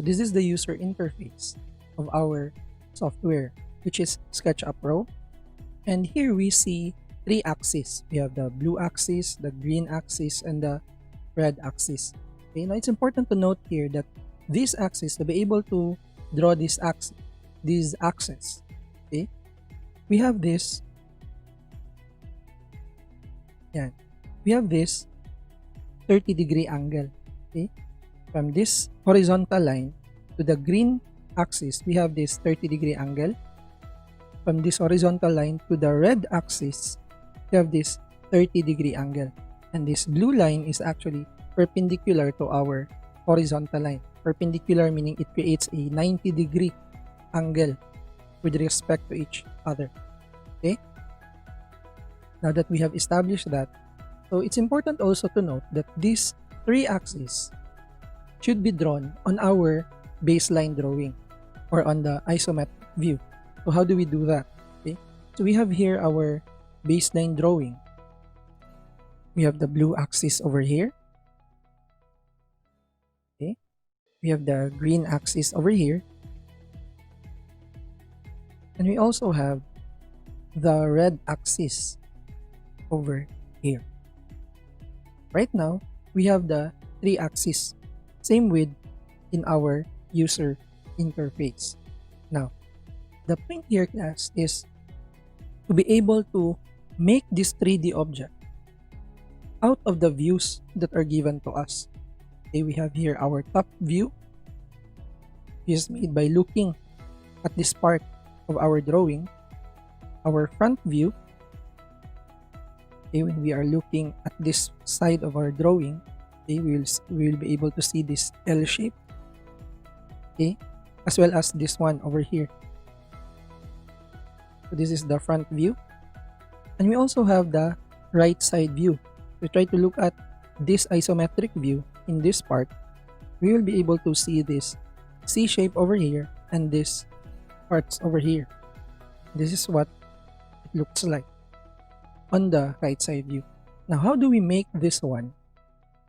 this is the user interface of our software, which is SketchUp Pro. And here we see three axes. We have the blue axis, the green axis, and the red axis. Okay, now it's important to note here that these axes, to be able to draw these axes, okay, we have this. Yeah, we have this 30-degree angle. Okay, from this horizontal line to the green axis, we have this 30-degree angle. From this horizontal line to the red axis, we have this 30-degree angle. And this blue line is actually perpendicular to our horizontal line. Perpendicular meaning it creates a 90-degree angle with respect to each other. Okay? Now that we have established that, so it's important also to note that these three axes should be drawn on our baseline drawing or on the isometric view. So how do we do that? Okay, so we have here our baseline drawing. We have the blue axis over here. Okay, we have the green axis over here. And we also have the red axis over here. Right now, we have the three axes. Same with in our user interface. Now, the point here, class, is to be able to make this 3D object out of the views that are given to us. Okay, we have here our top view, which is made by looking at this part of our drawing. Our front view, okay, when we are looking at this side of our drawing, okay, we will be able to see this L shape, okay, as well as this one over here. So this is the front view. And we also have the right side view. We try to look at this isometric view in this part. We will be able to see this C shape over here and this parts over here. This is what it looks like on the right side view. Now, how do we make this one?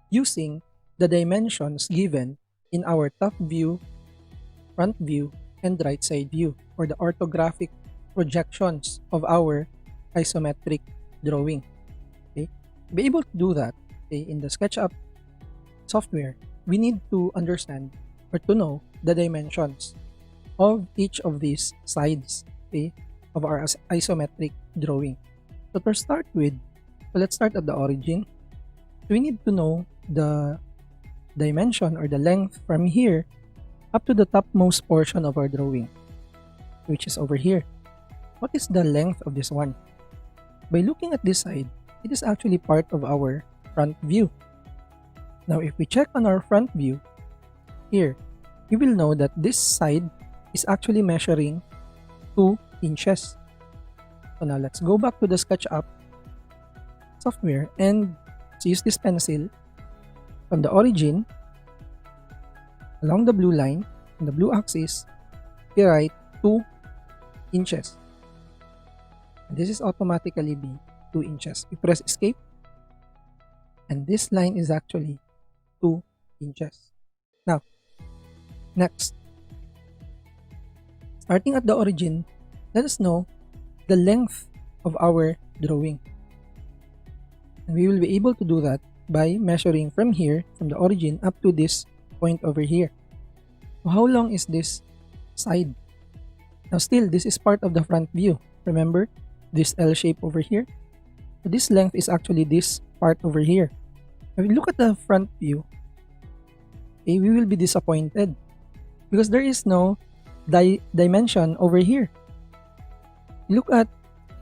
Using the dimensions given in our top view, front view, and right side view, or the orthographic projections of our isometric drawing. Okay, to be able to do that, okay, in the SketchUp software, we need to understand or to know the dimensions of each of these sides, okay, of our isometric drawing. So to start with, so let's start at the origin. We need to know the dimension or the length from here up to the topmost portion of our drawing, which is over here. What is the length of this one? By looking at this side, it is actually part of our front view. Now, if we check on our front view, here, we will know that this side is actually measuring 2 inches. So now, let's go back to the SketchUp software and let's use this pencil from the origin along the blue line, on the blue axis, we write 2 inches. This is automatically be 2 inches. We press escape and this line is actually 2 inches. Now, next, starting at the origin, let us know the length of our drawing. And we will be able to do that by measuring from here, from the origin up to this point over here. So how long is this side? Now still, this is part of the front view. Remember this L shape over here? So this length is actually this part over here. If we look at the front view, okay, we will be disappointed because there is no dimension over here. Look at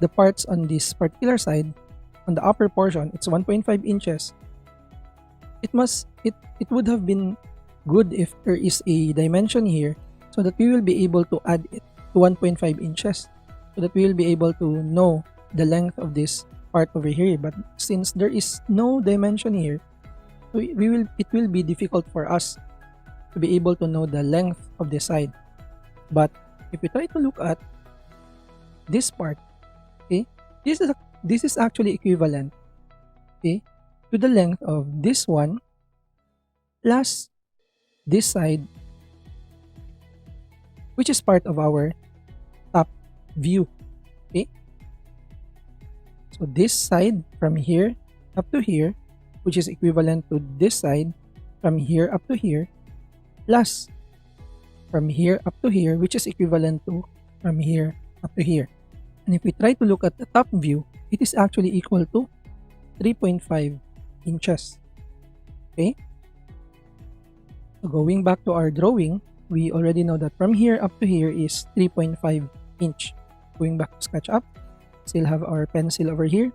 the parts on this particular side. On the upper portion, it's 1.5 inches. It would have been good if there is a dimension here so that we will be able to add it to 1.5 inches so that we will be able to know the length of this part over here. But since there is no dimension here, it will be difficult for us to be able to know the length of the side. But if we try to look at this part, okay, this is actually equivalent, okay, to the length of this one plus this side which is part of our top view. Okay, so this side from here up to here, which is equivalent to this side from here up to here, plus from here up to here, which is equivalent to from here up to here. And if we try to look at the top view, it is actually equal to 3.5 inches. Okay, so going back to our drawing, we already know that from here up to here is 3.5 inch. Going back to SketchUp, still have our pencil over here.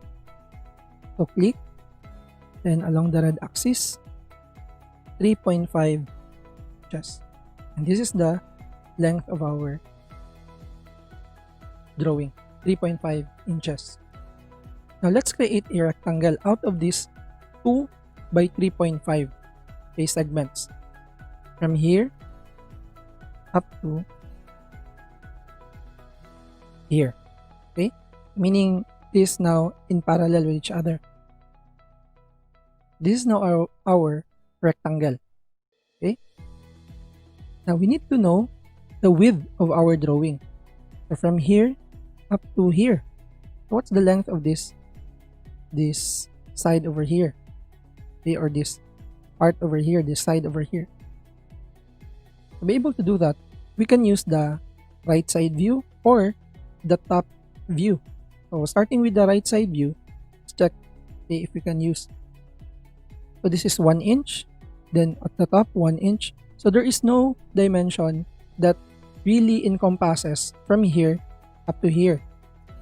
So click, then along the red axis, 3.5 inches. And this is the length of our drawing, 3.5 inches. Now let's create a rectangle out of these 2 by 3.5 segments. From here up to here. Okay? Meaning this now in parallel with each other. This is now our rectangle. Okay? Now we need to know the width of our drawing. So from here up to here. What's the length of this side over here? Okay, or this part over here, this side over here. To be able to do that, we can use the right side view or the top view. So starting with the right side view, let's check if we can use. So this is 1 inch, then at the top 1 inch. So there is no dimension that really encompasses from here up to here.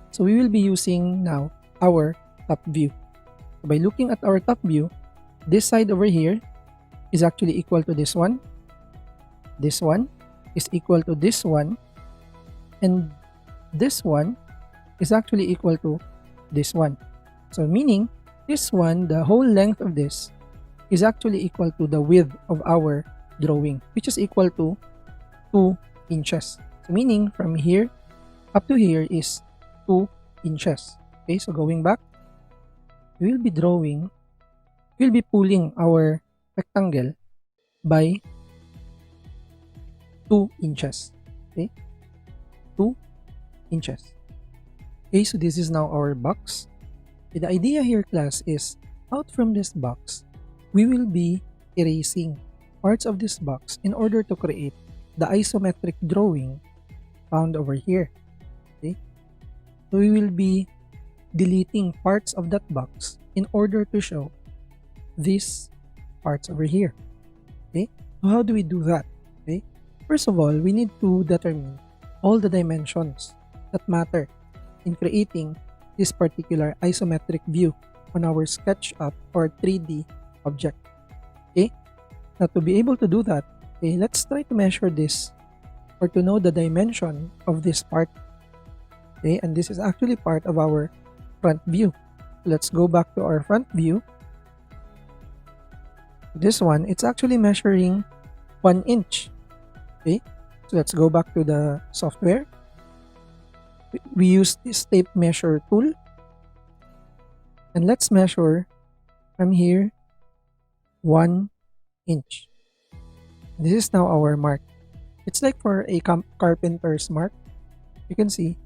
So we will be using now our top view. So by looking at our top view, this side over here is actually equal to this one. This one is equal to this one. And this one is actually equal to this one. So meaning this one, the whole length of this is actually equal to the width of our drawing, which is equal to 2 inches. So meaning from here up to here is 2 inches. Okay, so going back, we'll be pulling our rectangle by 2 inches. Okay, 2 inches. Okay, so this is now our box. Okay, the idea here, class, is out from this box, we will be erasing parts of this box in order to create the isometric drawing found over here. Okay, so we will be deleting parts of that box in order to show these parts over here. Okay, so how do we do that? Okay, first of all, we need to determine all the dimensions that matter in creating this particular isometric view on our SketchUp or 3D object. Okay, now to be able to do that, okay, let's try to measure this or to know the dimension of this part. Okay, and this is actually part of our front view. Let's go back to our front view. This one, it's actually measuring 1 inch. Okay, so let's go back to the software. We use this tape measure tool, and let's measure from here 1 inch. This is now our mark. It's like for a carpenter's mark. You can see.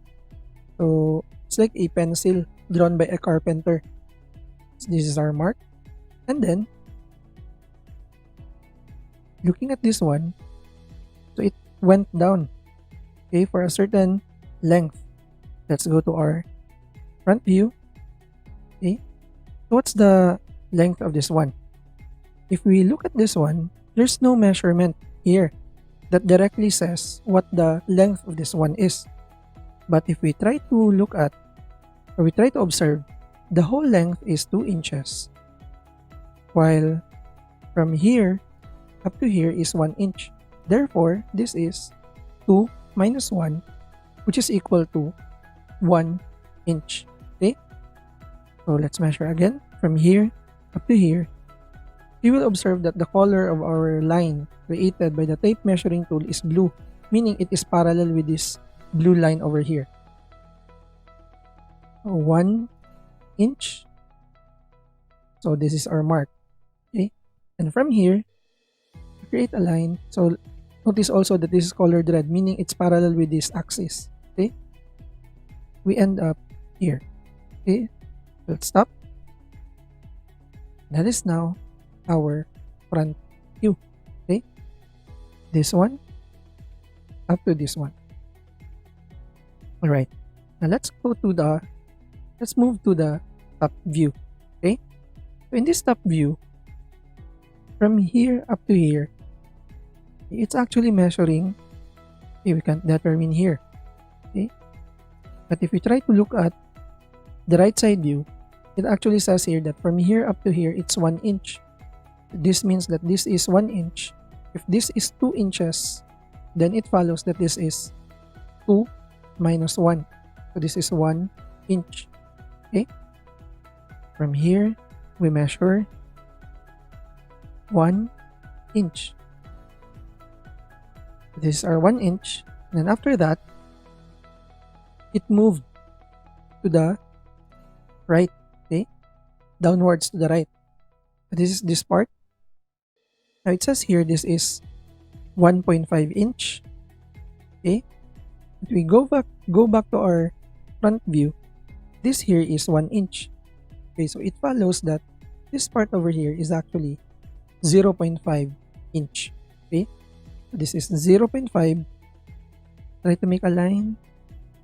So it's like a pencil drawn by a carpenter. So this is our mark. And then, looking at this one, so it went down, okay, for a certain length. Let's go to our front view. Okay, so what's the length of this one? If we look at this one, there's no measurement here that directly says what the length of this one is. But if we try to look at, or we try to observe, the whole length is 2 inches, while from here up to here is 1 inch. Therefore, this is 2 minus 1, which is equal to 1 inch. Okay, so let's measure again from here up to here. You will observe that the color of our line created by the tape measuring tool is blue, meaning it is parallel with this blue line over here. 1 inch. So this is our mark. Okay, and from here, create a line. So Notice also that this is colored red, meaning it's parallel with this axis. Okay, we end up here. Okay, let's stop. That is now our front view. Okay, this one up to this one. All right, now let's move to the top view. Okay, so in this top view, from here up to here, it's actually measuring. Okay, we can't determine here. Okay, but if we try to look at the right side view, it actually says here that from here up to here, it's 1 inch. This means that this is 1 inch. If this is 2 inches, then it follows that this is 2 minus 1. So this is 1 inch. Okay, from here, we measure 1 inch. This is our 1 inch. And then after that, it moved to the right. Okay, downwards to the right. This is this part. Now it says here this is 1.5 inch. Okay, if we go back to our front view, this here is 1 inch. Okay, so it follows that this part over here is actually 0.5 inch. Okay, so this is 0.5. Try to make a line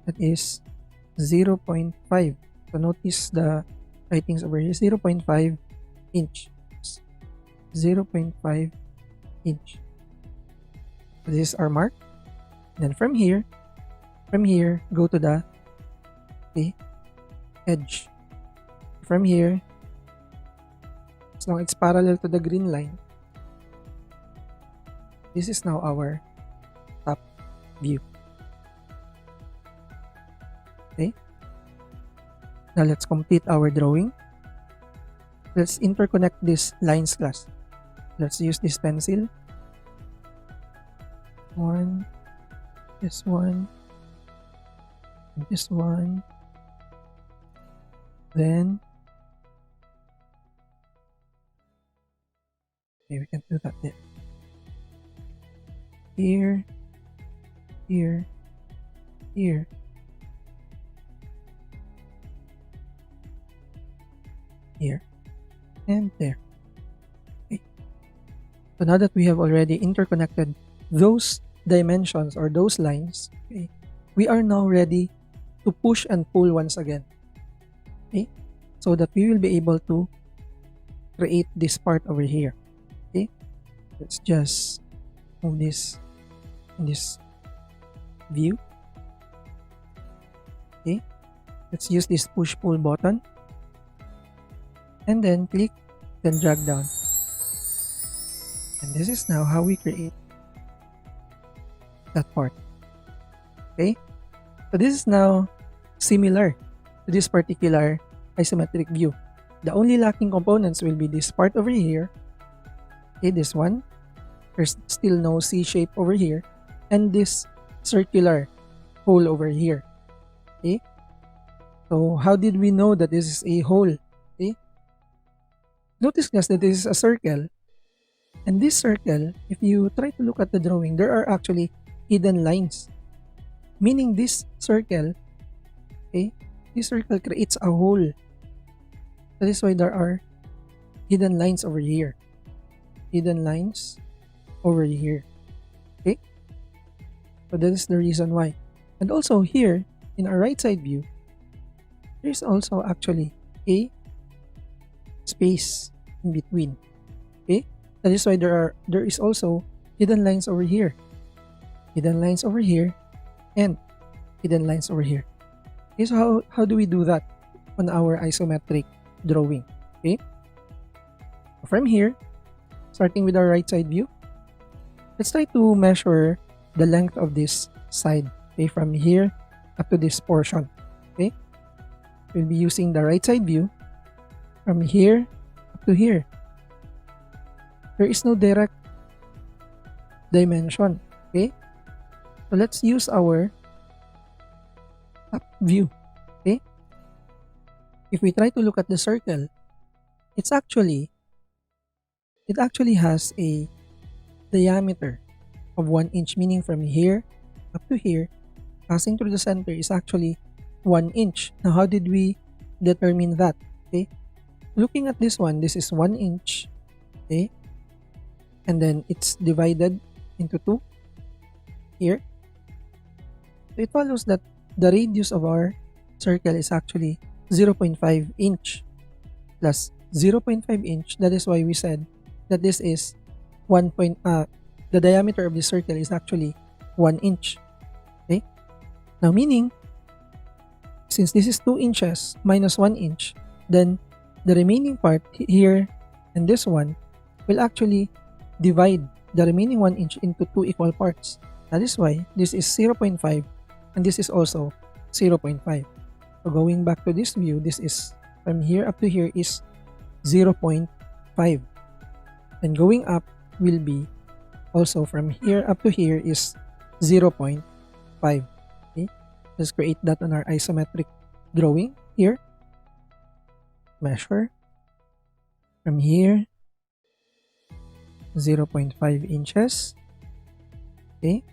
that is 0.5. So notice the writings over here, 0.5 inch. 0.5 inch. So this is our mark. Then from here, go to the edge. From here, as long as it's parallel to the green line, this is now our top view. Okay. Now let's complete our drawing. Let's interconnect these lines class. Let's use this pencil. This one, then okay, we can do that there. Here, and there. Okay. So now that we have already interconnected those dimensions or those lines, okay, we are now ready to push and pull once again. Okay, so that we will be able to create this part over here. Okay, let's just move this in this view. Okay, let's use this push pull button and then click, then drag down. And this is now how we create that part. Okay, so this is now similar to this particular isometric view. The only lacking components will be this part over here. Okay, this one. There's still no C shape over here. And this circular hole over here. Okay, so how did we know that this is a hole? Okay, notice guys that this is a circle. And this circle, if you try to look at the drawing, there are actually hidden lines. Meaning this circle, okay, this circle creates a hole. That is why there are hidden lines over here. Hidden lines over here. Okay? So that is the reason why. And also here, in our right side view, there's also actually a space in between. Okay? That is why there is also hidden lines over here. Hidden lines over here and hidden lines over here. Okay, so how do we do that on our isometric drawing? Okay, from here, starting with our right side view, let's try to measure the length of this side. Okay, from here up to this portion. Okay, we'll be using the right side view from here up to here. There is no direct dimension. Okay, so let's use our top view. Okay, if we try to look at the circle, it actually has a diameter. of 1 inch, meaning from here up to here, passing through the center is actually 1 inch. Now, how did we determine that? Okay, looking at this one, this is 1 inch, okay, and then it's divided into 2 here. So it follows that the radius of our circle is actually 0.5 inch plus 0.5 inch. That is why we said that this is the diameter of the circle is actually 1 inch. Okay, now meaning since this is 2 inches minus 1 inch, then the remaining part here and this one will actually divide the remaining 1 inch into 2 equal parts. That is why this is 0.5 and this is also 0.5. So going back to this view, this is from here up to here is 0.5, and going up will be also from here up to here is 0.5. Okay, let's create that on our isometric drawing here. Measure from here 0.5 inches. Okay,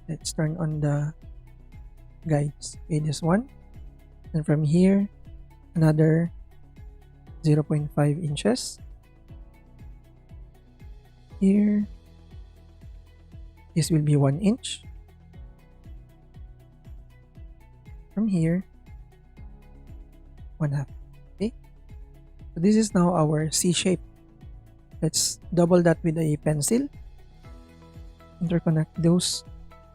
let's turn on the guides. Okay, this one, and from here another 0.5 inches. Here this will be 1 inch. From here 1/2. Okay, so this is now our C shape. Let's double that with a pencil. Interconnect those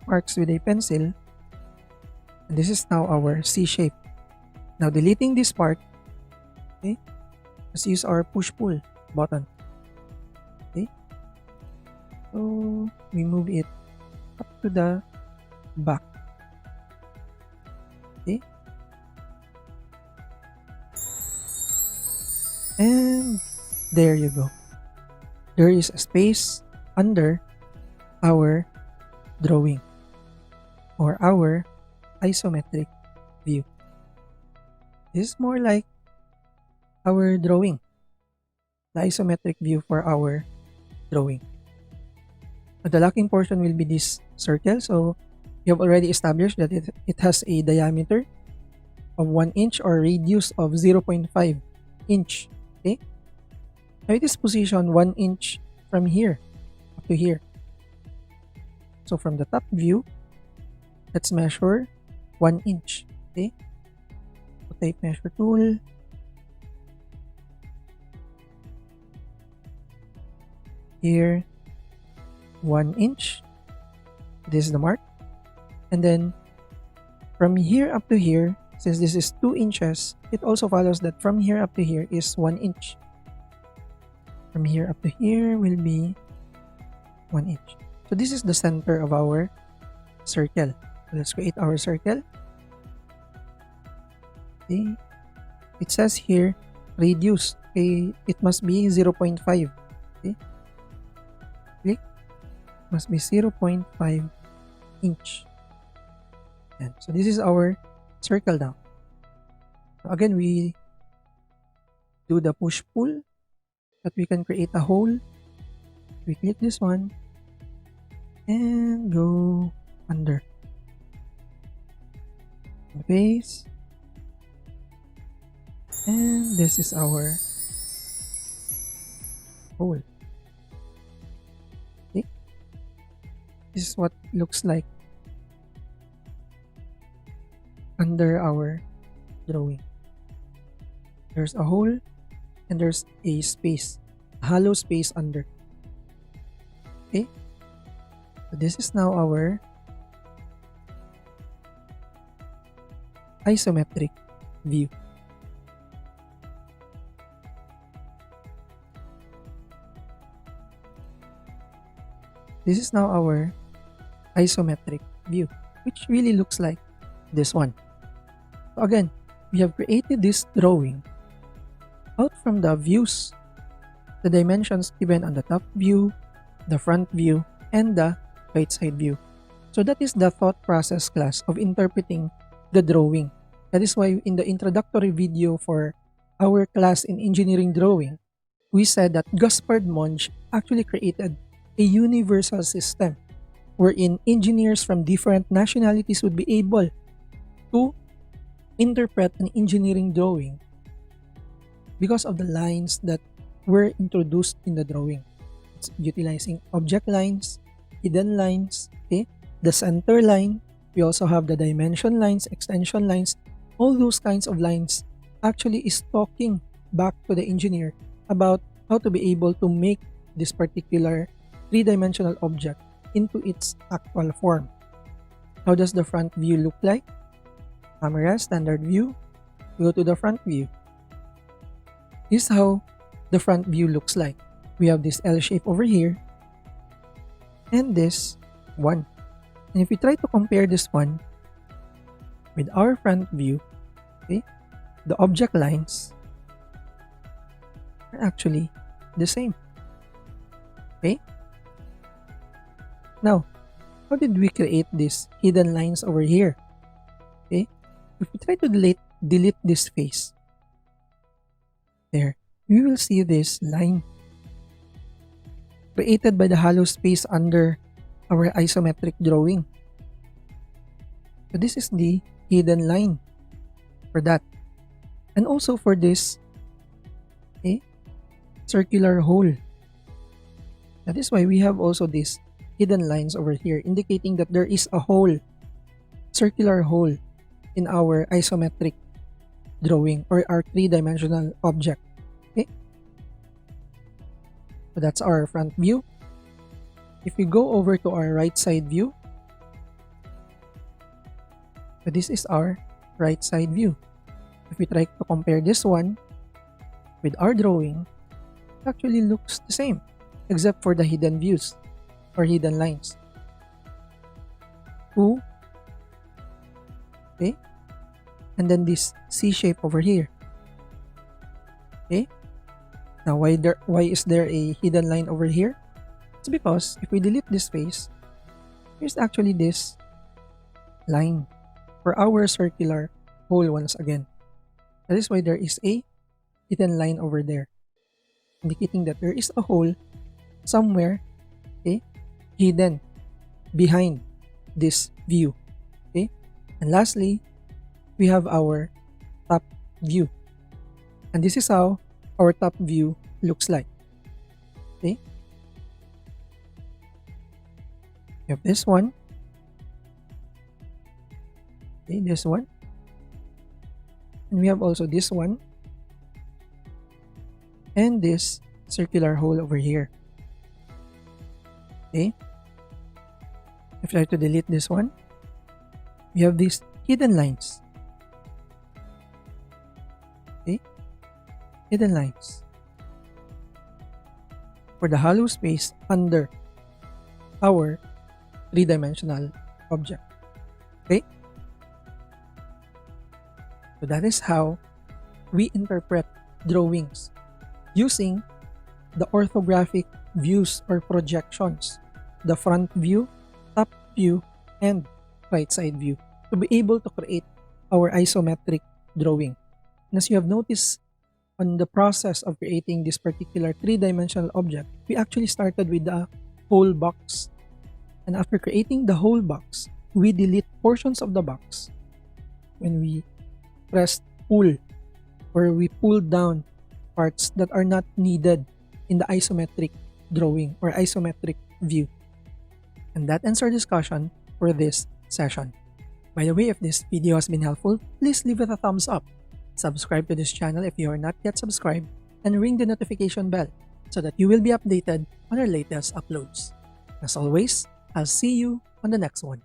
arcs with a pencil, and this is now our C shape. Now deleting this part, okay, let's use our push-pull button. Okay, so we move it up to the back. Okay, and there you go. There is a space under our drawing or our isometric view. This is more like our drawing, the isometric view for our drawing. The lacking portion will be this circle. So you have already established that it has a diameter of 1 inch or radius of 0.5 inch. Okay, now it is positioned 1 inch from here up to here. So from the top view, let's measure 1 inch. Okay, so tape measure tool, here 1 inch. This is the mark, and then from here up to here, since this is 2 inches, it also follows that from here up to here is 1 inch. From here up to here will be 1 inch. So this is the center of our circle. So let's create our circle. Okay, it says here radius. Okay, it must be 0.5. Okay, click, must be 0.5 inch. And so this is our circle now. Again, we do the push-pull that we can create a hole. We click this one and go under the base, and this is our hole. Okay, this is what it looks like under our drawing. There's a hole and there's a space, a hollow space under. Okay, so this is now our isometric view. This is now our isometric view, which really looks like this one. So again, we have created this drawing out from the views, the dimensions given on the top view, the front view, and the right side view. So that is the thought process class of interpreting the drawing. That is why in the introductory video for our class in engineering drawing, we said that Gaspard Monge actually created a universal system wherein engineers from different nationalities would be able to interpret an engineering drawing because of the lines that were introduced in the drawing. It's utilizing object lines, hidden lines, okay, the center line. We also have the dimension lines, extension lines. All those kinds of lines actually is talking back to the engineer about how to be able to make this particular three-dimensional object into its actual form. How does the front view look like? Camera, standard view, go to the front view. This is how the front view looks like. We have this L shape over here and this one. And if we try to compare this one with our front view, okay, the object lines are actually the same. Okay? Now, how did we create these hidden lines over here? Okay? If we try to delete this face, there, we will see this line created by the hollow space under our isometric drawing. So this is the hidden line for that. And also for this, okay, circular hole. That is why we have also these hidden lines over here, indicating that there is a hole, circular hole in our isometric drawing or our three-dimensional object. Okay, so that's our front view. If we go over to our right side view, so this is our right side view. If we try to compare this one with our drawing, it actually looks the same, except for the hidden views or hidden lines. Two, okay, and then this C shape over here. Okay, now why is there a hidden line over here? It's because if we delete this face, here's actually this line for our circular hole once again. That is why there is a hidden line over there, indicating that there is a hole somewhere, okay, hidden behind this view. Okay, and lastly, we have our top view, and this is how our top view looks like. Okay, we have this one, okay, this one, and we have also this one and this circular hole over here. Okay, if I try to delete this one, we have these hidden lines. Okay, hidden lines for the hollow space under our three-dimensional object. Okay, so that is how we interpret drawings using the orthographic views or projections, the front view, top view, and right side view, to be able to create our isometric drawing. And as you have noticed on the process of creating this particular three-dimensional object, we actually started with the whole box. And after creating the whole box, we delete portions of the box when we press pull, or we pull down parts that are not needed in the isometric drawing or isometric view. And that ends our discussion for this session. By the way, if this video has been helpful, please leave it a thumbs up. Subscribe to this channel if you are not yet subscribed, and ring the notification bell so that you will be updated on our latest uploads. As always, I'll see you on the next one.